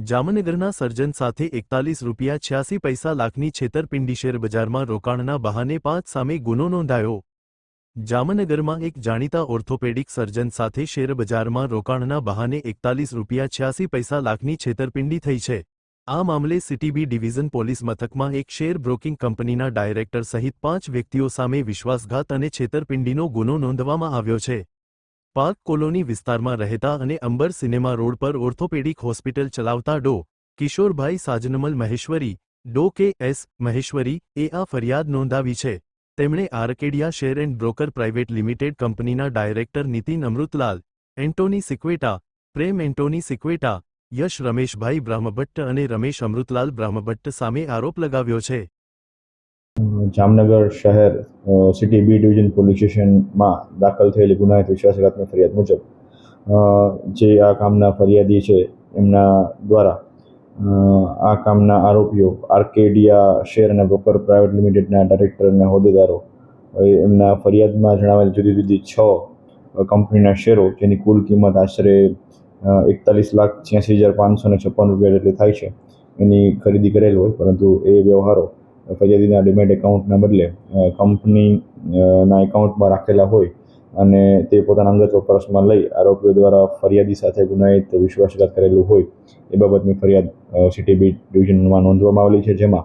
જામનગરના સર્જન સાથે 41.86 લાખની છેતરપિંડી શેરબજારમાં રોકાણના બહાને 5 સામે ગુનો નોંધાયો। જામનગરમાં એક જાણીતા ઓર્થોપેડિક સર્જન સાથે શેરબજારમાં રોકાણના બહાને 41.86 લાખની છેતરપિંડી થઈ છે। આ મામલે સિટી બી ડિવિઝન પોલીસ મથકમાં એક શેર બ્રોકિંગ કંપનીના ડાયરેક્ટર સહિત 5 વ્યક્તિઓ સામે વિશ્વાસઘાત અને છેતરપિંડીનો ગુનો નોંધવામાં આવ્યો છે। પાર્ક કોલોની વિસ્તારમાં રહેતા અને અંબર સિનેમા રોડ પર ઓર્થોપેડિક હોસ્પિટલ ચલાવતા ડો. કિશોરભાઈ સાજનમલ મહેશ્વરી, ડો. કે. એસ. મહેશ્વરી એ આ ફરિયાદ નોંધાવી છે। તેમણે Arcadia share and broker private limited કંપનીના ડાયરેક્ટર નીતિન અમૃતલાલ, એન્ટોની સિક્વેટા, પ્રેમ એન્ટોની સિક્વેટા, યશ રમેશભાઈ બ્રહ્મભટ્ટ અને રમેશ અમૃતલાલ બ્રહ્મભટ્ટ સામે આરોપ લગાવ્યો છે। જામનગર શહેર સિટી બી ડિવિઝન પોલીસ સ્ટેશનમાં દાખલ થયેલી ગુનાહિત વિશ્વાસઘાતની ફરિયાદ મુજબ જે આ કામના ફરિયાદી છે એમના દ્વારા આ કામના આરોપીઓ આર્કેડિયા શેર અને બ્રોકર પ્રાઇવેટ લિમિટેડના ડાયરેક્ટર અને હોદ્દેદારો એમના ફરિયાદમાં જણાવેલ જુદી જુદી 6 કંપનીના શેરો જેની કુલ કિંમત આશરે 41,86,556 રૂપિયા જેટલી થાય છે એની ખરીદી કરેલ હોય, પરંતુ એ વ્યવહારો ફરિયાદીના ડિમેટ એકાઉન્ટના બદલે કંપનીના એકાઉન્ટમાં રાખેલા હોય અને તે પોતાના અંગત વપરાશમાં લઈ આરોપીઓ દ્વારા ફરિયાદી સાથે ગુનાહિત વિશ્વાસઘાત કરેલું હોય એ બાબતની ફરિયાદ સિટી બી ડિવિઝનમાં નોંધવામાં આવેલી છે, જેમાં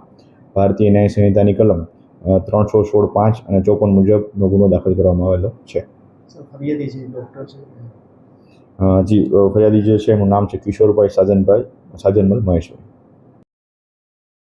ભારતીય ન્યાય સંહિતાની કલમ 316(5) અને 54 મુજબનો ગુનો દાખલ કરવામાં આવેલો છે। ફરિયાદી છે ડૉક્ટર છે? જી, ફરિયાદી જે છે એનું નામ છે કિશોરભાઈ સાજનમલ મહેશ્વરી।